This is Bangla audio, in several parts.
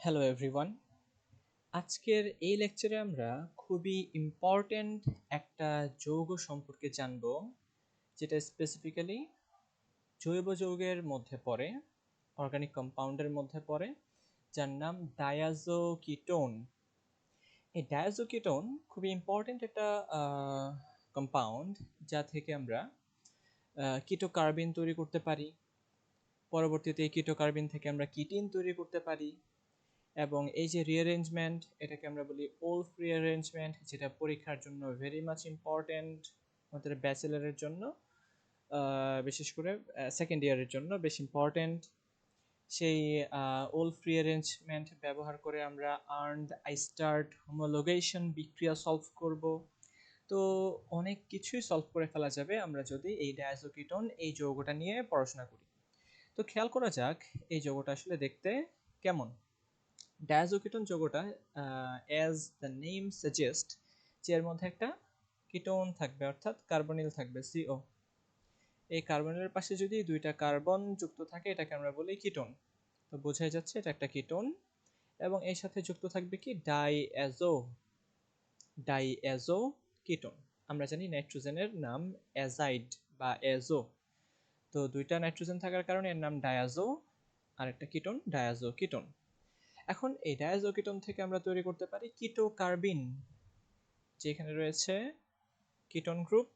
হ্যালো এভরিওয়ান, আজকের এই লেকচারে আমরা খুবই ইম্পর্ট্যান্ট একটা যৌগ সম্পর্কে জানব, যেটা স্পেসিফিক্যালি জৈব যৌগের মধ্যে পড়ে, অর্গানিক কম্পাউন্ডের মধ্যে পড়ে, যার নাম ডায়াজোকিটোন। এই ডায়াজোকিটোন খুবই ইম্পর্ট্যান্ট একটা কম্পাউন্ড, যা থেকে আমরা কিটোকার্বিন তৈরি করতে পারি। পরবর্তীতে এই কিটোকার্বিন থেকে আমরা কিটিন তৈরি করতে পারি। এবং এই যে রিঅ্যারেঞ্জমেন্ট, এটাকে আমরা বলি ওলফ রিঅ্যারেঞ্জমেন্ট, যেটা পরীক্ষার জন্য ভেরি মাচ ইম্পর্ট্যান্ট আমাদের ব্যাচেলারের জন্য, বিশেষ করে সেকেন্ড ইয়ারের জন্য বেশ ইম্পর্ট্যান্ট। সেই ওলফ রিঅ্যারেঞ্জমেন্ট ব্যবহার করে আমরা আর্নড আইস্টার্ট হোমোলোগেশন বিক্রিয়া সলভ করব। তো অনেক কিছুই সলভ করে ফেলা যাবে আমরা যদি এই ডায়াজোকিটোন এই যৌগটা নিয়ে পড়াশোনা করি। তো খেয়াল করা যাক এই যৌগটা আসলে দেখতে কেমন। ডায়াজোকিটোন যৌগটা অ্যাজ দ্য নেম সাজেস্ট, যে এর মধ্যে একটা কিটোন থাকবে, অর্থাৎ কার্বনিল থাকবে সিও। এই কার্বনিলের পাশে যদি দুইটা কার্বন যুক্ত থাকে এটাকে আমরা বলি কিটোন। তো বোঝাই যাচ্ছে এটা একটা কিটোন। এবং এর সাথে যুক্ত থাকবে কি ডাইএজো কিটোন। আমরা জানি নাইট্রোজেনের নাম অ্যাজাইড বা এজো। তো দুইটা নাইট্রোজেন থাকার কারণে এর নাম ডায়াজো, আর একটা কিটোন ডায়াজো কিটোন। এখন এই ডায়াজোকিটোন থেকে আমরা তৈরি করতে পারি কিটোকার্বিন, যেখানে রয়েছে কিটোন গ্রুপ।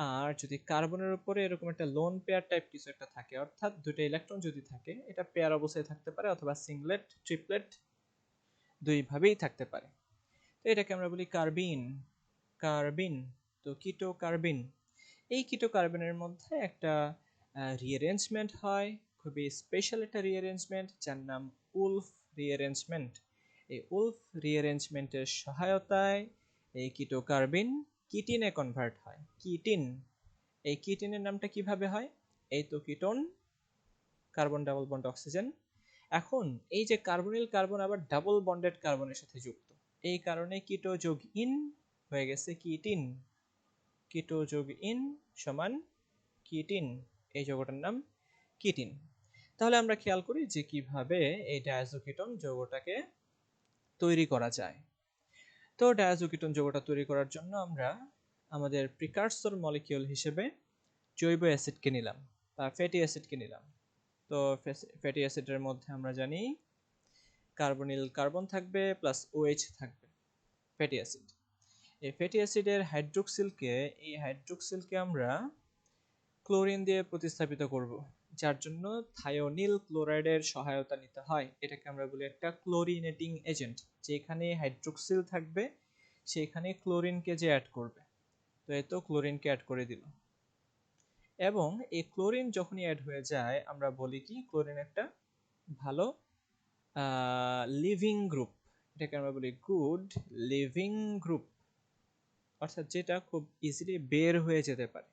আর যদি কার্বনের উপরে এরকম একটা লোন পেয়ার টাইপ কিছু একটা থাকে, অর্থাৎ দুটো ইলেকট্রন যদি থাকে, এটা পেয়ার অবস্থায় থাকতে পারে অথবা সিঙ্গলেট ট্রিপলেট দুইভাবেই থাকতে পারে। তো এটাকে আমরা বলি কার্বিন। কার্বিন, তো কিটোকার্বিন। এই কিটোকার্বিনের মধ্যে একটা রিঅ্যারেঞ্জমেন্ট হয়, খুবই স্পেশাল একটা রিঅ্যারেঞ্জমেন্ট, যার নাম উলফ রিঅ্যারেঞ্জমেন্ট। এই উলফ রিঅ্যারেঞ্জমেন্টের সহায়তায় এই কিটোকার্বিন কিটিনে কনভার্ট হয়। কিটিন, এই কিটিনের নামটা কিভাবে হয়? এই তো ketone, carbon double bond oxygen. এখন এই যে কার্বনিল কার্বন আবার ডাবল বন্ডেড কার্বনের সাথে যুক্ত, এই কারণে কিটো যোগ ইন হয়ে গেছে কিটিন। কিটো যোগ ইন সমান কিটিন, এই যৌগটার নাম কিটিন। তাহলে আমরা খেয়াল করি যে কিভাবে এই ডায়াজোকিটোন যৌগটাকে তৈরি করা যায়। তো ডায়াজোকিটোন যৌগটা তৈরি করার জন্য আমরা আমাদের প্রিকারসর মলিকিউল হিসেবে জৈব অ্যাসিডকে নিলাম বা ফ্যাটি অ্যাসিডকে নিলাম। তো ফ্যাটি অ্যাসিডের মধ্যে আমরা জানি কার্বনিল কার্বন থাকবে প্লাস ওএইচ থাকবে, ফ্যাটি অ্যাসিড। এই ফ্যাটি অ্যাসিডের হাইড্রোক্সিলকে আমরা ক্লোরিন দিয়ে প্রতিস্থাপিত করব, যার জন্য থায়োনিল ক্লোরাইডের সহায়তা নিতে হয়। এটাকে আমরা বলি একটা ক্লোরিনেটিং এজেন্ট। যেখানে হাইড্রোক্সিল থাকবে সেখানে ক্লোরিনকে যে অ্যাড করবে। তো এই তো ক্লোরিনকে অ্যাড করে দিল। এবং এই ক্লোরিন যখনই অ্যাড হয়ে যায় আমরা বলি কি ক্লোরিন একটা ভালো লিভিং গ্রুপ। এটাকে আমরা বলি গুড লিভিং গ্রুপ, অর্থাৎ যেটা খুব ইজিলি বের হয়ে যেতে পারে।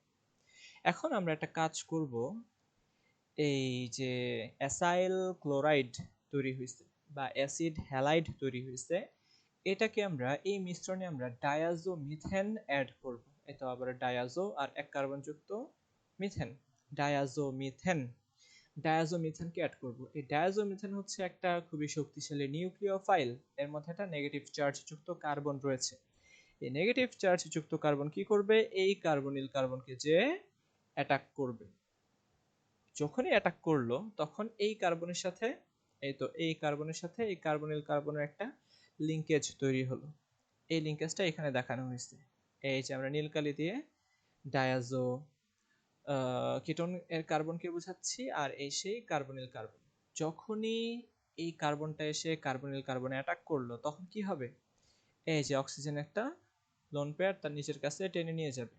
এখন আমরা একটা কাজ করব, এই যে অ্যাসাইল ক্লোরাইড তৈরি হয়েছে বা অ্যাসিড হ্যালাইড তৈরি হয়েছে, এটাকে আমরা এই মিশ্রণে আমরা ডায়াজো মিথেন অ্যাড করব। এটা আবার ডায়াজো আর এক কার্বন যুক্ত মিথেন, ডায়াজো মিথেন। ডায়াজো মিথেনকে অ্যাড করব। এই ডায়াজো মিথেন হচ্ছে একটা খুবই শক্তিশালী নিউক্লিওফাইল। এর মধ্যে একটা নেগেটিভ চার্জ যুক্ত কার্বন রয়েছে। এই নেগেটিভ চার্জ যুক্ত কার্বন কি করবে? এই কার্বনিল কার্বনকে যে অ্যাটাক করবে। যখনই অ্যাটাক করলো তখন এই কার্বনের সাথে এই কার্বনিল কার্বনের একটা লিঙ্কেজ তৈরি হলো। এই লিঙ্কেজটা এখানে দেখানো হয়েছে। এই যে আমরা নীল কালি দিয়ে ডায়াজো কিটোন এর কার্বনকে বোঝাচ্ছি, আর এই সেই কার্বনিল কার্বন। যখনই এই কার্বনটা এসে কার্বনিল কার্বনে অ্যাটাক করলো তখন কি হবে? এই যে অক্সিজেন একটা লোন পেয়ার তার নিচের কাছে টেনে নিয়ে যাবে।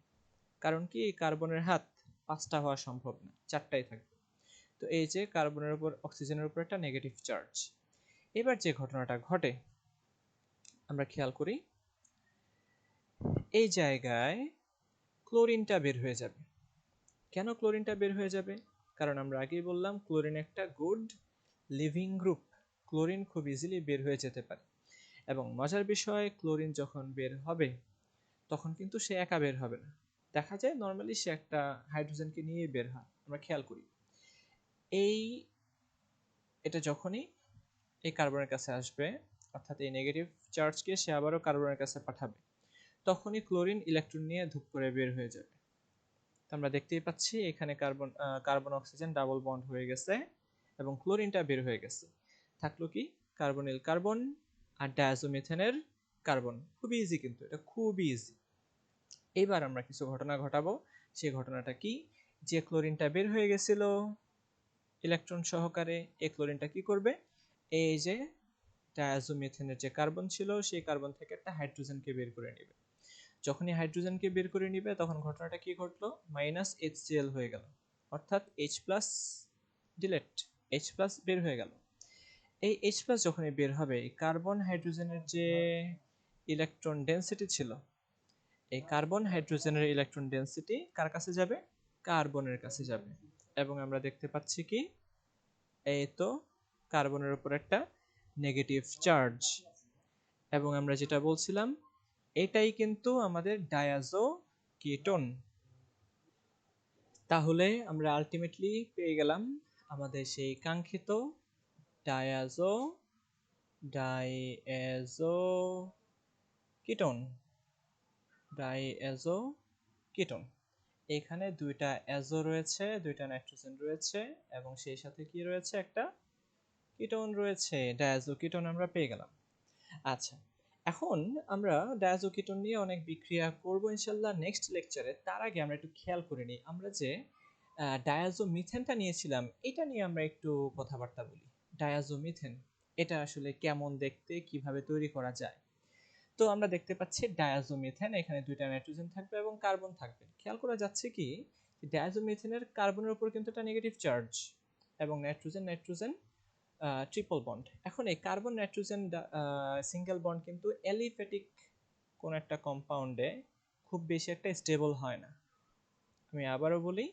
কারণ কি এই কার্বনের হাত 5টা হওয়া সম্ভব না, 4টাই থাকবে। তো এই যে কার্বনের উপর অক্সিজেনের উপর একটা নেগেটিভ চার্জ। এবার যে ঘটনাটা ঘটে আমরা খেয়াল করি, এই জায়গায় ক্লোরিনটা বের হয়ে যাবে। কেন ক্লোরিনটা বের হয়ে যাবে? কারণ আমরা আগেই বললাম ক্লোরিন একটা গুড লিভিং গ্রুপ। ক্লোরিন খুব ইজিলি বের হয়ে যেতে পারে। এবং মজার বিষয়, ক্লোরিন যখন বের হবে তখন কিন্তু সে একা বের হবে না। দেখা যায় নর্মালি সে একটা হাইড্রোজেনকে নিয়ে বের হয়। আমরা খেয়াল করি এটা যখনই এই কার্বনের কাছে আসবে, অর্থাৎ এই নেগেটিভ চার্জকে সে আবারও কার্বনের কাছে পাঠাবে, তখনই ক্লোরিন ইলেকট্রন নিয়ে ধূপ করে বের হয়ে যাবে। তো আমরা দেখতেই পাচ্ছি এখানে কার্বন অক্সিজেন ডাবল বন্ড হয়ে গেছে এবং ক্লোরিনটা বের হয়ে গেছে। থাকলো কি কার্বনিল কার্বন আর ডায়াজোমিথেনের কার্বন। খুবই ইজি, কিন্তু এটা খুবই ইজি। এবার আমরা কিছু ঘটনা ঘটাবো। সেই ঘটনাটা কি, যে ক্লোরিনটা বের হয়ে গেছিল ইলেকট্রন সহকারে, এই ক্লোরিনটা কি করবে, এই যে ডায়াজোমিথেনের যে কার্বন ছিল সেই কার্বন থেকে একটা হাইড্রোজেনকে বের করে নেবে। যখনই হাইড্রোজেনকে বের করে নিবে তখন ঘটনাটা কি ঘটলো, মাইনাস HCl হয়ে গেল, অর্থাৎ H plus delete, H plus বের হয়ে গেল। এই H প্লাস যখনই বের হবে, এই কার্বন হাইড্রোজেনের যে ইলেকট্রন ডেন্সিটি ছিল, এই কার্বন হাইড্রোজেনের ইলেকট্রন ডেন্সিটি কার কাছে যাবে, কার্বনের কাছে যাবে। এবং আমরা দেখতে পাচ্ছি কি, এই তো কার্বনের উপর একটা নেগেটিভ চার্জ, এবং আমরা যেটা বলছিলাম এটাই কিন্তু আমাদের ডায়াজো কেটন। তাহলে আমরা আলটিমেটলি পেয়ে গেলাম আমাদের সেই কাঙ্ক্ষিত ডায়াজো ডাইএজো কিটোন, ডাইএজো কিটোন। এখানে দুইটা অ্যাজো রয়েছে, দুইটা নাইট্রোজেন রয়েছে, এবং সেই সাথে কি রয়েছে, একটা কিটোন রয়েছে, ডায়াজো কিটোন আমরা পেয়ে গেলাম। আচ্ছা, এখন আমরা ডায়াজোকিটোন নিয়ে অনেক বিক্রিয়া করব ইনশাল্লাহ নেক্সট লেকচারে। তার আগে আমরা একটু খেয়াল করে নিই, আমরা যে ডায়াজোমিথেনটা নিয়েছিলাম এটা নিয়ে আমরা একটু কথাবার্তা বলি। ডায়াজোমিথেন এটা আসলে কেমন দেখতে, কিভাবে তৈরি করা যায়। তো আমরা দেখতে পাচ্ছি ডায়াজোমিথেন, এখানে দুইটা নাইট্রোজেন থাকবে এবং কার্বন থাকবে। খেয়াল করা যাচ্ছে কি, ডায়াজোমিথেনের কার্বনের উপর কিন্তু একটা নেগেটিভ চার্জ, এবং নাইট্রোজেন নাইট্রোজেন ট্রিপল বন্ড। এখন এই কার্বন নাইট্রোজেন সিঙ্গেল বন্ড কিন্তু অ্যালিফ্যাটিক কোন একটা কম্পাউন্ডে খুব বেশি একটা স্টেবল হয় না। আমি আবারও বলি,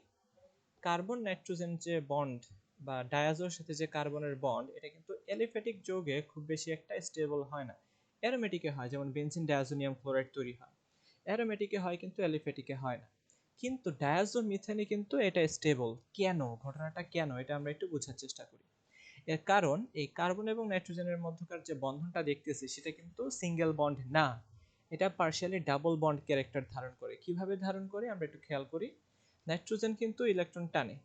কার্বন নাইট্রোজেন যে বন্ড বা ডায়াজোর সাথে যে কার্বনের বন্ড, এটা কিন্তু অ্যালিফ্যাটিক যৌগে খুব বেশি একটা স্টেবল হয় না। অ্যারোমেটিকে হয়, যেমন বেনজিন ডায়াজোনিয়াম ক্লোরাইড তৈরি হয়, অ্যারোমেটিকে হয় কিন্তু অ্যালিফ্যাটিকে হয় না। কিন্তু ডায়াজোমিথেনে কিন্তু এটা স্টেবল। কেন, ঘটনাটা কেন, এটা আমরা একটু বোঝার চেষ্টা করি। এর কারণ এই কার্বন এবং নাইট্রোজেনের মধ্যকার যে বন্ধনটা দেখতেছি সেটা কিন্তু সিঙ্গেল বন্ড না, এটা পার্শিয়ালি ডাবল বন্ড ক্যারেক্টার ধারণ করে। কিভাবে ধারণ করে আমরা একটু খেয়াল করি। নাইট্রোজেন কিন্তু ইলেকট্রন টানে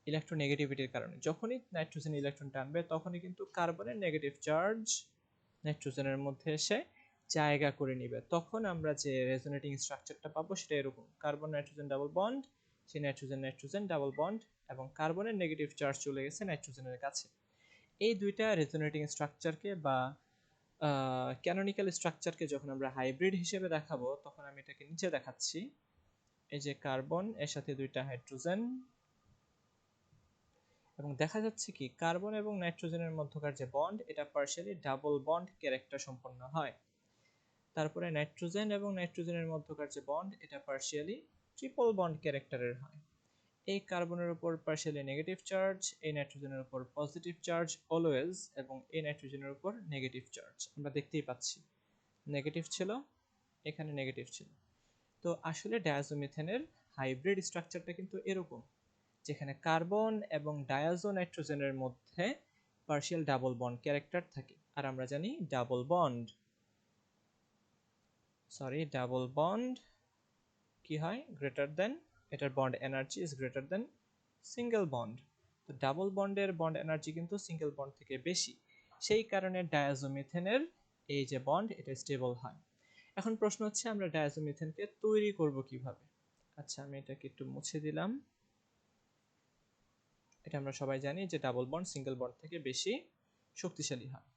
ইলেকট্রোনেগেটিভিটির কারণে। যখনই নাইট্রোজেন ইলেকট্রন টানবে তখনই কিন্তু কার্বনের নেগেটিভ চার্জ নাইট্রোজেনের মধ্যে এসে জায়গা করে নিবে। তখন আমরা যে রেজোনেটিং স্ট্রাকচারটা পাবো সেটা এরকম, কার্বন নাইট্রোজেন ডাবল বন্ড, সেই নাইট্রোজেন নাইট্রোজেন ডাবল বন্ড, এবং কার্বনের নেগেটিভ চার্জ চলে গেছে নাইট্রোজেনের কাছে। এই দুইটা রেজোনেটিং স্ট্রাকচারকে বা ক্যানোনিক্যাল স্ট্রাকচারকে যখন আমরা হাইব্রিড হিসেবে দেখাবো, তখন আমি এটাকে নিচে দেখাচ্ছি। এই যে কার্বন, এর সাথে দুইটা হাইড্রোজেন, এবং দেখা যাচ্ছে কি কার্বন এবং নাইট্রোজেনের মধ্যকার যে বন্ড, এটা পার্শিয়ালি ডাবল বন্ড ক্যারেক্টার সম্পন্ন হয়। তারপরে নাইট্রোজেন এবং নাইট্রোজেনের মধ্যকার যে বন্ড, এটা পার্শিয়ালি ট্রিপল বন্ড ক্যারেক্টারের হয়। এই কার্বনের উপর পার্শিয়ালি নেগেটিভ চার্জ, এই নাইট্রোজেনের উপর পজিটিভ চার্জ অলওয়েজ, এবং এই নাইট্রোজেনের উপর নেগেটিভ চার্জ। আমরা দেখতেই পাচ্ছি নেগেটিভ ছিল, এখানে নেগেটিভ ছিল। তো আসলে ডায়াজোমিথেনের হাইব্রিড স্ট্রাকচারটা কিন্তু এরকম, যেখানে কার্বন এবং ডায়াজো নাইট্রোজেনের মধ্যে পার্শিয়াল ডাবল বন্ড ক্যারেক্টার থাকে। আর আমরা জানি ডাবল বন্ড কি হয়, গ্রেটার দেন, এটার bond energy is greater than single bond. তো ডাবল বন্ডের বন্ড এনার্জি কিন্তু সিঙ্গেল বন্ড থেকে বেশি, সেই কারণে ডায়াজোমিথেনের এই যে বন্ড এটা স্টেবল হয়। এখন প্রশ্ন হচ্ছে আমরা ডায়াজোমিথেনকে তৈরি করব কিভাবে। আচ্ছা, আমি এটাকে একটু মুছে দিলাম। এটা আমরা সবাই জানি যে ডাবল বন্ড সিঙ্গেল বন্ড থেকে বেশি শক্তিশালী হয়।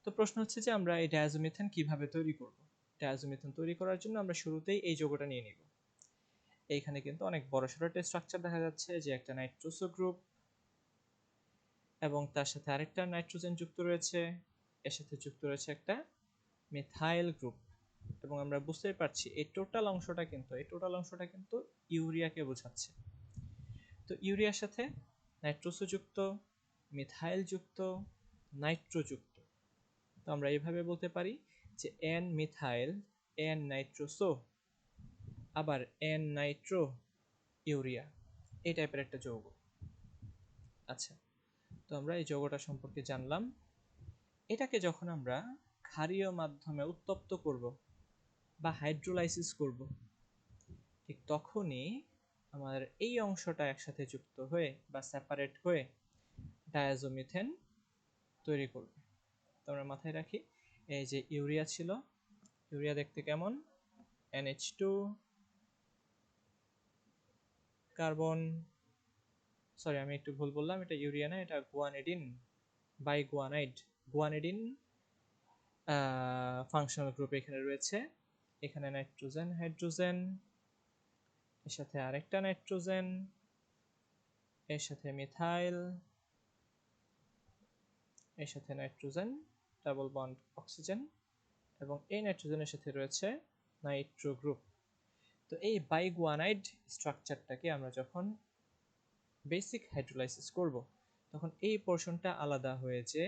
তো প্রশ্ন হচ্ছে যে আমরা এই ডায়াজোমিথেন কিভাবে তৈরি করব। ডায়াজোমিথেন তৈরি করার জন্য আমরা শুরুতেই এই যৌগটা নিয়ে নিব। এইখানে কিন্তু অনেক বড়সড় একটা স্ট্রাকচার দেখা যাচ্ছে, যে একটা নাইট্রোসো গ্রুপ এবং তার সাথে আরেকটা নাইট্রোজেন যুক্ত রয়েছে, এর সাথে যুক্ত রয়েছে একটা মিথাইল গ্রুপ। এবং আমরা বুঝতেই পারছি এই টোটাল অংশটা কিন্তু ইউরিয়াকে বোঝাচ্ছে। তো ইউরিয়ার সাথে নাইট্রোসো যুক্ত, মিথাইল যুক্ত, নাইট্রো যুক্ত। তো আমরা এইভাবে বলতে পারি যে এন মিথাইল, এন নাইট্রোসো, আবার এন নাইট্রো ইউরিয়া, এই টাইপের একটা যৌগ। আচ্ছা, তো আমরা এই যৌগটা সম্পর্কে জানলাম। এটাকে যখন আমরা ক্ষারীয় মাধ্যমে উত্তপ্ত করব বা হাইড্রোলাইসিস করব, ঠিক তখনই আমাদের এই অংশটা একসাথে যুক্ত হয়ে বা সেপারেট হয়ে ডায়াজোমিথেন তৈরি করবে। তো আমরা মাথায় রাখি, এই যে ইউরিয়া ছিল, ইউরিয়া দেখতে কেমন, NH2 কার্বন, সরি আমি একটু ভুল বললাম, এটা ইউরিয়া না, এটা গুয়ানিডিন, বাইগুয়ানাইড, গুয়ানিডিন ফাংশনাল গ্রুপ এখানে রয়েছে। এখানে নাইট্রোজেন, হাইড্রোজেন, এর সাথে আরেকটা নাইট্রোজেন, এর সাথে মিথাইল, এর সাথে নাইট্রোজেন ডাবল বন্ড অক্সিজেন, এবং এই নাইট্রোজেনের সাথে রয়েছে নাইট্রো গ্রুপ। তো এই বাইগুয়ানাইড স্ট্রাকচারটাকে আমরা যখন বেসিক হাইড্রোলাইসিস করব, তখন এই পোর্শনটা আলাদা হয়ে যে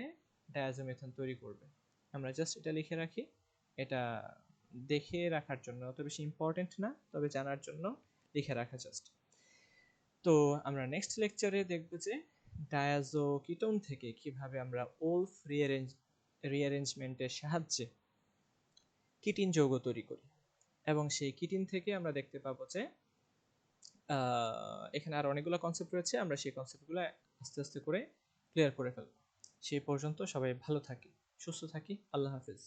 ডায়াজোমিথেন তৈরি করবে। আমরা জাস্ট এটা লিখে রাখি, এটা দেখে রাখার জন্য, অত বেশি ইম্পর্টেন্ট না, তবে জানার জন্য লিখে রাখা জাস্ট। তো আমরা নেক্সট লেকচারে দেখব যে ডায়াজোকিটোন থেকে কিভাবে আমরা ওলফ রিঅ্যারেঞ্জমেন্টের সাহায্যে কিটিন যৌগ তৈরি করি, এবং সেই কিটিন থেকে আমরা দেখতে পাবো যে এখানে আর অনেকগুলো কনসেপ্ট রয়েছে, আমরা সেই কনসেপ্টগুলো আস্তে আস্তে করে ক্লিয়ার করে ফেলব। সেই পর্যন্ত সবাই ভালো থাকি, সুস্থ থাকি, আল্লাহ হাফিজ।